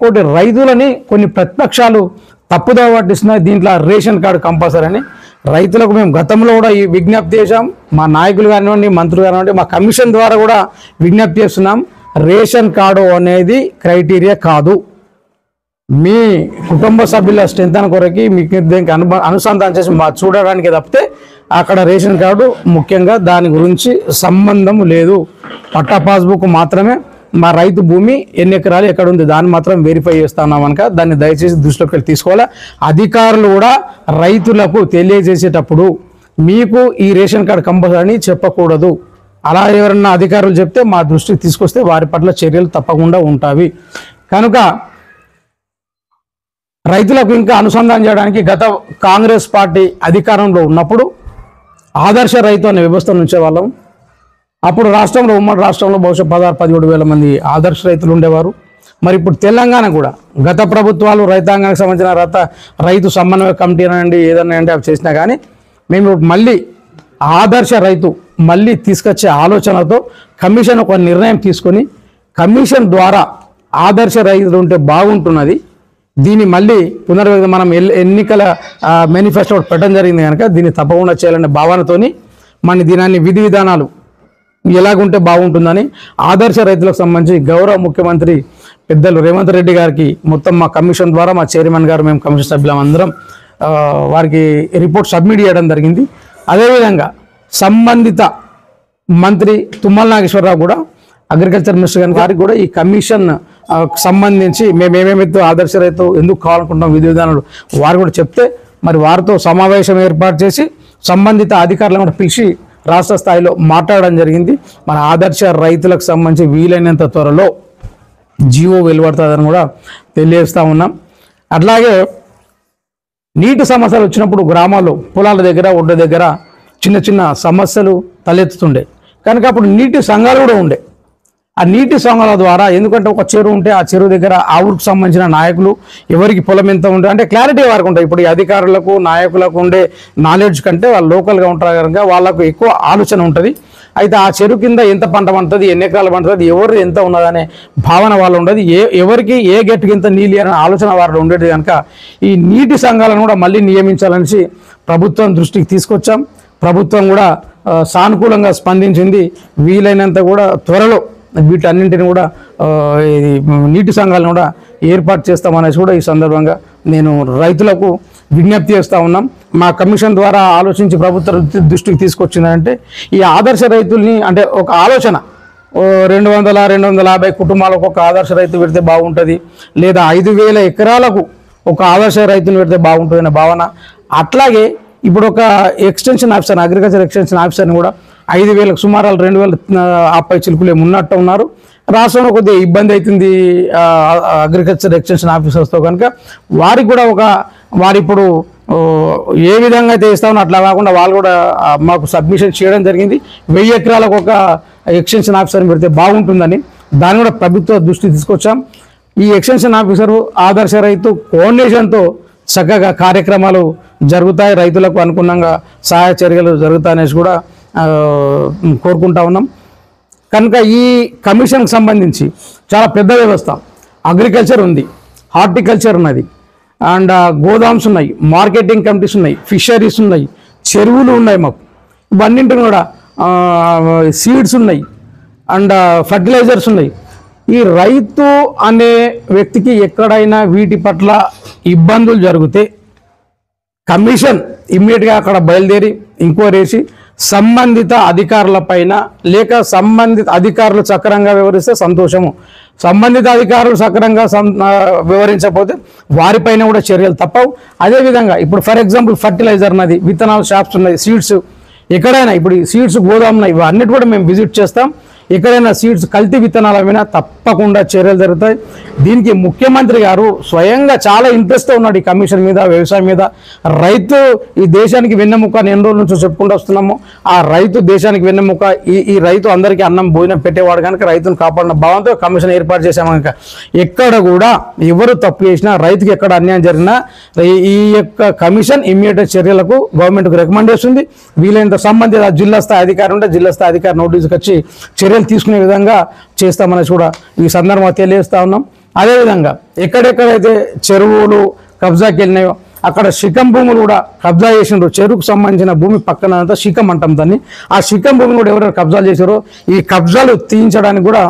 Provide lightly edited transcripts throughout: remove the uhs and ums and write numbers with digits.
ఇంకోటి రైతులని కొన్ని ప్రతిపక్షాలు తప్పుదోవ పట్టిస్తున్నాయి. దీంట్లో రేషన్ కార్డు కంపల్సరీ అని రైతులకు మేము గతంలో కూడా ఈ విజ్ఞప్తి చేశాం. మా నాయకులు కానివ్వండి, మంత్రులు కానివ్వండి, మా కమిషన్ ద్వారా కూడా విజ్ఞప్తి చేస్తున్నాం. రేషన్ కార్డు అనేది క్రైటీరియా కాదు. మీ కుటుంబ సభ్యుల స్ట్రెంత్ కొరకి మీకు దీనికి అనుసంధానం చేసి చూడడానికి తప్పితే అక్కడ రేషన్ కార్డు ముఖ్యంగా దాని గురించి సంబంధం లేదు. పట్టా పాస్బుక్ మాత్రమే. మా రైతు భూమి ఎన్ని ఎకరాలు ఎక్కడ ఉంది దాన్ని మాత్రం వెరిఫై చేస్తున్నాం కనుక దాన్ని దయచేసి దృష్టిలోకి తీసుకోవాలి. అధికారులు కూడా రైతులకు తెలియజేసేటప్పుడు మీకు ఈ రేషన్ కార్డు కంపల్సరీ చెప్పకూడదు. అలా ఎవరన్నా అధికారులు చెప్తే మా దృష్టికి తీసుకొస్తే వారి పట్ల చర్యలు తప్పకుండా ఉంటాయి. కనుక రైతులకు ఇంకా అనుసంధానం చేయడానికి గత కాంగ్రెస్ పార్టీ అధికారంలో ఉన్నప్పుడు ఆదర్శ రైతు అనే వ్యవస్థను ఉంచేవాళ్ళం. అప్పుడు రాష్ట్రంలో ఉమ్మడి రాష్ట్రంలో బహుశా 16-17 వేల మంది ఆదర్శ రైతులు ఉండేవారు. మరి ఇప్పుడు తెలంగాణ కూడా గత ప్రభుత్వాలు రైతాంగానికి సంబంధించిన రైతు సమన్వయ కమిటీ అనండి ఏదన్నా అంటే అవి చేసినా కానీ మేము మళ్ళీ ఆదర్శ రైతు మళ్ళీ తీసుకొచ్చే ఆలోచనతో కమిషన్ ఒక నిర్ణయం తీసుకొని కమిషన్ ద్వారా ఆదర్శ రైతులు ఉంటే బాగుంటున్నది. దీన్ని మళ్ళీ మనం ఎన్నికల మేనిఫెస్టో పెట్టడం జరిగింది కనుక దీన్ని తప్పకుండా చేయాలనే భావనతోని మన దీనాన్ని విధి విధానాలు ఎలాగుంటే బాగుంటుందని ఆదర్శ రైతులకు సంబంధించి గౌరవ ముఖ్యమంత్రి పెద్దలు రేవంత్ రెడ్డి గారికి మొత్తం మా కమిషన్ ద్వారా మా చైర్మన్ గారు మేము కమిషన్ సభ్యులం అందరం వారికి రిపోర్ట్ సబ్మిట్ చేయడం జరిగింది. అదేవిధంగా సంబంధిత మంత్రి తుమ్మల నాగేశ్వరరావు కూడా అగ్రికల్చర్ మినిస్టర్ గారికి కూడా ఈ కమిషన్ సంబంధించి మేము ఏమేమైతే ఆదర్శ రైతు ఎందుకు కావాలనుకుంటాం విధి విధానాలు వారు కూడా చెప్తే మరి వారితో సమావేశం ఏర్పాటు చేసి సంబంధిత అధికారులను కూడా పిలిచి రాష్ట్ర స్థాయిలో మాట్లాడడం జరిగింది. మన ఆదర్శ రైతులకు సంబంధించి వీలైనంత త్వరలో జీవో వెలువడుతుందని కూడా తెలియజేస్తూ ఉన్నాం. అట్లాగే నీటి సమస్యలు వచ్చినప్పుడు గ్రామాల్లో పొలాల దగ్గర ఒడ్డు దగ్గర చిన్న చిన్న సమస్యలు తలెత్తుతుండే కనుక అప్పుడు నీటి సంఘాలు కూడా ఉండే. ఆ నీటి సంఘాల ద్వారా ఎందుకంటే ఒక చెరువు ఉంటే ఆ చెరువు దగ్గర ఆ ఊరికి సంబంధించిన నాయకులు ఎవరికి పొలం ఎంత ఉంటే అంటే క్లారిటీ వారికి ఉంటాయి. ఇప్పుడు ఈ అధికారులకు నాయకులకు ఉండే నాలెడ్జ్ కంటే వాళ్ళు లోకల్గా ఉంటారు కనుక వాళ్ళకు ఎక్కువ ఆలోచన ఉంటుంది. అయితే ఆ చెరువు కింద ఎంత పంట పండుతుంది, ఎన్ని ఎకరాలు పండుతుంది, ఎవరు ఎంత ఉన్నదనే భావన వాళ్ళు ఉండదు. ఎవరికి ఏ గట్టుకి ఎంత నీళ్ళు అనే ఆలోచన వారిలో ఉండేది కనుక ఈ నీటి సంఘాలను కూడా మళ్ళీ నియమించాలని ప్రభుత్వం దృష్టికి తీసుకొచ్చాం. ప్రభుత్వం కూడా సానుకూలంగా స్పందించింది. వీలైనంత కూడా త్వరలో వీటన్నింటిని కూడా నీటి సంఘాలను కూడా ఏర్పాటు చేస్తామనేసి కూడా ఈ సందర్భంగా నేను రైతులకు విజ్ఞప్తి చేస్తూ ఉన్నాం. మా కమిషన్ ద్వారా ఆలోచించి ప్రభుత్వ దృష్టికి తీసుకొచ్చిందంటే ఈ ఆదర్శ రైతుల్ని అంటే ఒక ఆలోచన 200-250 కుటుంబాలకు ఒక ఆదర్శ రైతు పెడితే బాగుంటుంది, లేదా 5,000 ఎకరాలకు ఒక ఆదర్శ రైతుని పెడితే బాగుంటుంది అనే భావన. అట్లాగే ఇప్పుడు ఒక ఎక్స్టెన్షన్ ఆఫీసర్ అగ్రికల్చర్ ఎక్స్టెన్షన్ ఆఫీసర్ని కూడా 5,000 సుమారు 2,000 ఆపై చిలుకులు ఉన్నట్టు ఉన్నారు. రాష్ట్రంలో కొద్దిగా ఇబ్బంది అవుతుంది అగ్రికల్చర్ ఎక్స్టెన్షన్ ఆఫీసర్స్తో కనుక వారికి కూడా వారు ఇప్పుడు ఏ విధంగా అయితే ఇస్తామో అట్లా కాకుండా వాళ్ళు కూడా మాకు సబ్మిషన్ చేయడం జరిగింది. 1000 ఎకరాలకు ఒక ఎక్స్టెన్షన్ ఆఫీసర్ని పెడితే బాగుంటుందని దాన్ని కూడా ప్రభుత్వ దృష్టికి తీసుకొచ్చాం. ఈ ఎక్స్టెన్షన్ ఆఫీసరు ఆదర్శ రైతు కోఆర్డినేషన్తో చక్కగా కార్యక్రమాలు జరుగుతాయి, రైతులకు అనుగుణంగా సహాయ చర్యలు జరుగుతాయనేసి కూడా కోరుకుంటా ఉన్నాం. కనుక ఈ కమిషన్కి సంబంధించి చాలా పెద్ద వ్యవస్థ. అగ్రికల్చర్ ఉంది, హార్టికల్చర్ ఉన్నది, అండ్ గోదామ్స్ ఉన్నాయి, మార్కెటింగ్ కమిటీస్ ఉన్నాయి, ఫిషరీస్ ఉన్నాయి, చెరువులు ఉన్నాయి, మాకు ఇవన్నింటిని కూడా సీడ్స్ ఉన్నాయి అండ్ ఫర్టిలైజర్స్ ఉన్నాయి. ఈ రైతు అనే వ్యక్తికి ఎక్కడైనా వీటి పట్ల ఇబ్బందులు జరిగితే కమిషన్ ఇమ్మీడియట్గా అక్కడ బయలుదేరి ఎంక్వైరీ చేసి సంబంధిత అధికారుల పైన లేక సంబంధిత అధికారులు సక్రమంగా వివరిస్తే సంతోషము, సంబంధిత అధికారులు సక్రమంగా వివరించకపోతే వారిపైన కూడా చర్యలు తప్పవు. అదేవిధంగా ఇప్పుడు ఫర్ ఎగ్జాంపుల్ ఫర్టిలైజర్ ఉన్నది, విత్తనాల షాప్స్ ఉన్నాయి, సీడ్స్ ఎక్కడైనా ఇప్పుడు ఈ సీడ్స్ గోదాం ఉన్నాయి, ఇవన్నిటి కూడా మేము విజిట్ చేస్తాం. ఎక్కడైనా సీడ్స్ కల్తీ విత్తనాల మీద తప్పకుండా చర్యలు జరుగుతాయి. దీనికి ముఖ్యమంత్రి గారు స్వయంగా చాలా ఇంట్రెస్ట్తో ఉన్నాడు ఈ కమిషన్ మీద, వ్యవసాయం మీద. రైతు ఈ దేశానికి వెన్నెముక అని ఎన్ని రోజుల నుంచి చెప్పుకుంటూ వస్తున్నాము. ఆ రైతు దేశానికి వెన్నెముక. ఈ రైతు అందరికీ అన్నం భోజనం పెట్టేవాడు కనుక రైతును కాపాడిన భావంతో కమిషన్ ఏర్పాటు చేశాము కనుక ఎక్కడ కూడా ఎవరు తప్పు చేసినా రైతుకి ఎక్కడ అన్యాయం జరిగినా ఈ యొక్క కమిషన్ ఇమ్మీడియట్ చర్యలకు గవర్నమెంట్కి రికమెండ్ చేస్తుంది. వీలైనంత సంబంధిత జిల్లా స్థాయి అధికారి ఉంటే జిల్లా స్థాయి అధికారి నోటీసుకి వచ్చి చర్యలు తీసుకునే విధంగా చేస్తామని కూడా ఈ సందర్భంగా తెలియజేస్తా ఉన్నాం. అదేవిధంగా ఎక్కడెక్కడైతే చెరువులు కబ్జాకి వెళ్ళినాయో అక్కడ శిఖం భూములు కూడా కబ్జా చేసినారు. చెరువుకు సంబంధించిన భూమి పక్కన అంతా శిఖం అంటాం దాన్ని. ఆ శిఖం భూమిని కూడా ఎవరైనా కబ్జాలు చేశారో ఈ కబ్జాలు తీయించడానికి కూడా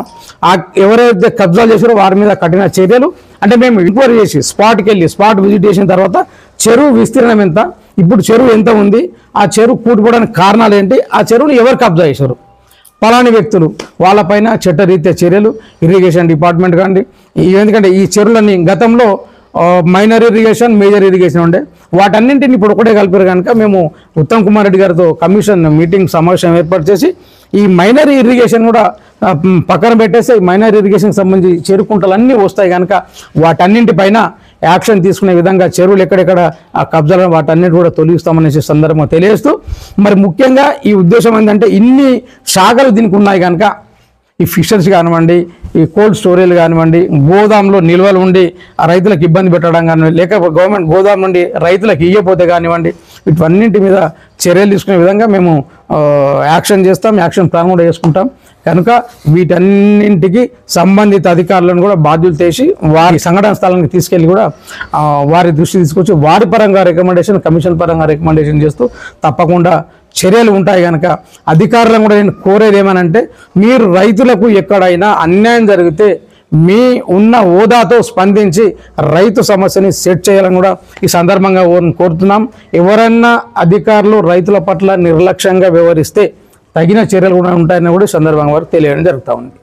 ఎవరైతే కబ్జాలు చేశారో వారి మీద కఠిన చర్యలు, అంటే మేము ఎంక్వైరీ చేసి స్పాట్కి వెళ్ళి స్పాట్ విజిట్ చేసిన తర్వాత చెరువు విస్తీర్ణం ఎంత, ఇప్పుడు చెరువు ఎంత ఉంది, ఆ చెరువు కూటుకోవడానికి కారణాలు ఏంటి, ఆ చెరువుని ఎవరు కబ్జా చేశారు, పలాని వ్యక్తులు, వాళ్ళపైన చట్టరీత్యా చర్యలు. ఇరిగేషన్ డిపార్ట్మెంట్ కానీ, ఎందుకంటే ఈ చెరువులన్నీ గతంలో మైనర్ ఇరిగేషన్, మేజర్ ఇరిగేషన్ ఉండే, వాటన్నింటిని ఇప్పుడు ఒకటే కలిపారు కనుక మేము ఉత్తమ్ కుమార్ రెడ్డి గారితో కమిషన్ మీటింగ్ సమావేశం ఏర్పాటు చేసి ఈ మైనర్ ఇరిగేషన్ కూడా పక్కన పెట్టేస్తే మైనర్ ఇరిగేషన్కి సంబంధించి చెరుకుంటలు అన్నీ వస్తాయి కనుక వాటన్నింటిపైన యాక్షన్ తీసుకునే విధంగా చెరువులు ఎక్కడెక్కడ ఆ కబ్జాలను వాటన్నిటి కూడా తొలగిస్తామనేసి సందర్భంగా తెలియజేస్తూ, మరి ముఖ్యంగా ఈ ఉద్దేశం ఏంటంటే ఇన్ని శాఖలు దీనికి ఉన్నాయి కనుక ఈ ఫిషర్స్ కానివ్వండి, ఈ కోల్డ్ స్టోరేజ్ కానివ్వండి, గోదాంలో నిల్వలు ఉండి ఆ రైతులకు ఇబ్బంది పెట్టడం కానివ్వండి, లేకపోతే గవర్నమెంట్ గోదాం నుండి రైతులకు ఇయ్యపోతే కానివ్వండి, వీటన్నింటి మీద చర్యలు తీసుకునే విధంగా మేము యాక్షన్ చేస్తాం, యాక్షన్ ప్లాన్ కూడా చేసుకుంటాం. కనుక వీటన్నింటికి సంబంధిత అధికారులను కూడా బాధ్యులు చేసి వారి సంఘటన స్థలానికి తీసుకెళ్ళి కూడా వారి దృష్టి తీసుకొచ్చి వారి పరంగా రికమెండేషన్, కమిషన్ పరంగా రికమెండేషన్ చేస్తూ తప్పకుండా చర్యలు ఉంటాయి. కనుక అధికారులను కూడా నేను కోరేది ఏమనంటే, మీరు రైతులకు ఎక్కడైనా అన్యాయం జరిగితే మీ ఉన్న హోదాతో స్పందించి రైతు సమస్యని సెట్ చేయాలని కూడా ఈ సందర్భంగా కోరుతున్నాం. ఎవరైనా అధికారులు రైతుల పట్ల నిర్లక్ష్యంగా వ్యవహరిస్తే తగిన చర్యలు కూడా ఉంటాయని కూడా ఈ సందర్భంగా వారికి తెలియడం జరుగుతూ ఉంది.